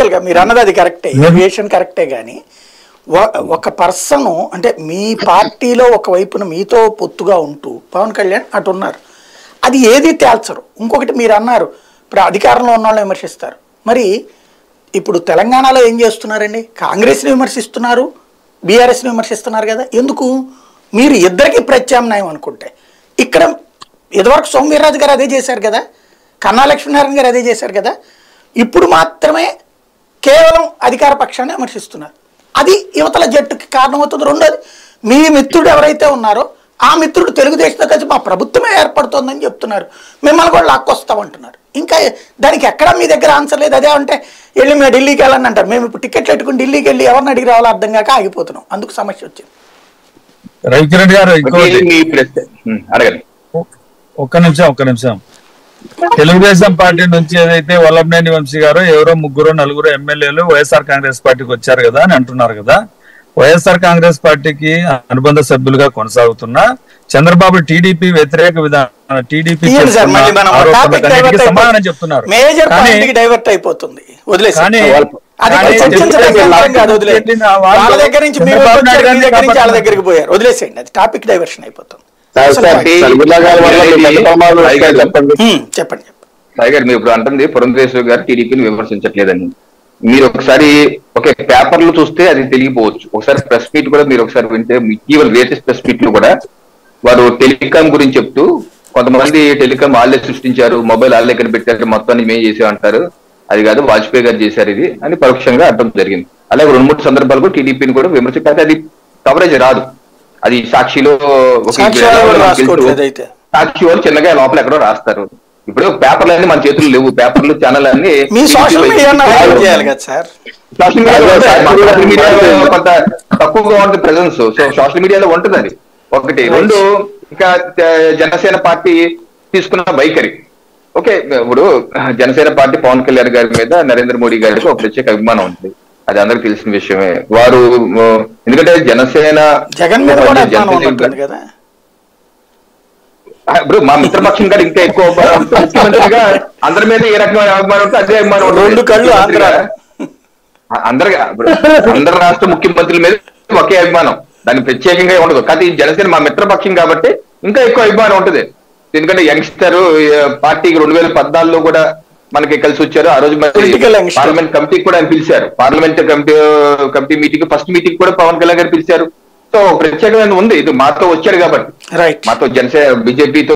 ప్రాక్టికల్గా మీరు అన్నది అది కరెక్టే, ఏవియేషన్ కరెక్టే. కానీ ఒక పర్సన్ అంటే మీ పార్టీలో ఒకవైపున మీతో పొత్తుగా ఉంటూ పవన్ కళ్యాణ్ అటు ఉన్నారు, అది ఏది తేల్చరు. ఇంకొకటి మీరు అన్నారు ఇప్పుడు అధికారంలో ఉన్న వాళ్ళని విమర్శిస్తారు. మరి ఇప్పుడు తెలంగాణలో ఏం చేస్తున్నారండి? కాంగ్రెస్ని విమర్శిస్తున్నారు, బీఆర్ఎస్ని విమర్శిస్తున్నారు కదా. ఎందుకు? మీరు ఇద్దరికి ప్రత్యామ్నాయం అనుకుంటే. ఇక్కడ ఇదివరకు సోమవీర్రాజు గారు అదే చేశారు కదా, కన్నా లక్ష్మీనారాయణ గారు అదే చేశారు కదా. ఇప్పుడు మాత్రమే కేవలం అధికార పక్షాన్ని విమర్శిస్తున్నారు. అది యువతల జట్టుకి కారణమవుతుంది. రెండోది, మీ మిత్రుడు ఎవరైతే ఉన్నారో ఆ మిత్రుడు తెలుగుదేశంతో కలిసి మా ప్రభుత్వమే ఏర్పడుతోందని చెప్తున్నారు, మిమ్మల్ని కూడా లాక్కొస్తామంటున్నారు. ఇంకా దానికి ఎక్కడా మీ దగ్గర ఆన్సర్ లేదు. అదే అంటే వెళ్ళి మేము ఢిల్లీకి వెళ్ళాలని అంటారు. మేము ఇప్పుడు టికెట్లు పెట్టుకుని ఢిల్లీకి వెళ్ళి ఎవరిని అడిగి రావాలో అర్థం కాక ఆగిపోతున్నాం. అందుకు సమస్య వచ్చింది. రవికిరణ్ గారు ఒక్క నిమిషం. తెలుగుదేశం పార్టీ నుంచి ఏదైతే వల్లభనేని వంశీ గారు ఎవరో ముగ్గురు నలుగురు ఎమ్మెల్యేలు వైఎస్ఆర్ కాంగ్రెస్ పార్టీకి వచ్చారు కదా అని అంటున్నారు కదా. వైఎస్ఆర్ కాంగ్రెస్ పార్టీకి అనుబంధ సభ్యులుగా కొనసాగుతున్న చంద్రబాబు టీడీపీ వ్యతిరేక విధానం టీడీపీ సమాధానం చెప్తున్నారు. చెప్పండి. టైగర్ మీరు ఇప్పుడు అంటుంది పురంధేశ్వరి గారు టీడీపీని విమర్శించట్లేదని. మీరు ఒకసారి పేపర్లు చూస్తే అది తెలియపోవచ్చు. ఒకసారి ప్రెస్ మీట్ కూడా మీరు ఒకసారి వింటే, ఇటీవల లేటెస్ట్ ప్రెస్ మీట్ లో కూడా వారు టెలికాం గురించి చెప్తూ కొంతమంది టెలికాం వాళ్ళే సృష్టించారు, మొబైల్ వాళ్ళే కనిపెట్టారు, మొత్తాన్ని మేము చేసాం అంటారు. అది కాదు, వాజ్పేయి గారు చేశారు ఇది అని పరోక్షంగా అర్థం జరిగింది. అలాగే 2-3 సందర్భాలు కూడా టీడీపీని కూడా విమర్శించారు. అది కవరేజ్ రాదు. అది సాక్షిలో సాక్షి వాళ్ళు చిన్నగా లోపల ఎక్కడో రాస్తారు. ఇప్పుడు పేపర్లు అన్ని మన చేతులు లేవు, పేపర్లు ఛానల్ అన్ని సోషల్ మీడియాలో కొంత తక్కువగా ఉంటుంది ప్రెజెన్స్. సో సోషల్ మీడియాలో ఉంటుంది అది ఒకటి. రెండు, ఇంకా జనసేన పార్టీ తీసుకున్న వైఖరి. ఓకే, ఇప్పుడు జనసేన పార్టీ పవన్ కళ్యాణ్ గారి మీద నరేంద్ర మోడీ గారికి ఒక ప్రత్యేక అభిమానం ఉంటుంది, అది అందరికి తెలిసిన విషయమే. వారు ఎందుకంటే జనసేన ఇప్పుడు మా మిత్రపక్షం గారు ఇంకా ఎక్కువ ముఖ్యమంత్రిగా అందరి మీద ఏ రకమైన అభిమానం ఉంటే అదే అభిమానం ఉంటుంది. అందరు రాష్ట్ర ముఖ్యమంత్రుల మీద ఒకే అభిమానం, దాన్ని ప్రత్యేకంగా ఉండదు. కానీ జనసేన మా మిత్రపక్షం కాబట్టి ఇంకా ఎక్కువ అభిమానం ఉంటుంది. ఎందుకంటే యంగ్స్టర్ పార్టీకి 2014లో కూడా మనకి కలిసి వచ్చారు. ఆ రోజు పార్లమెంట్ కమిటీకి కూడా ఆయన పిలిచారు. Parliament committee meeting first meeting కూడా పవన్ కళ్యాణ్ గారు పిలిచారు. సో ప్రత్యేకమైన ఉంది, ఇది మాతో వచ్చాడు కాబట్టి, మాతో జనసేన బీజేపీతో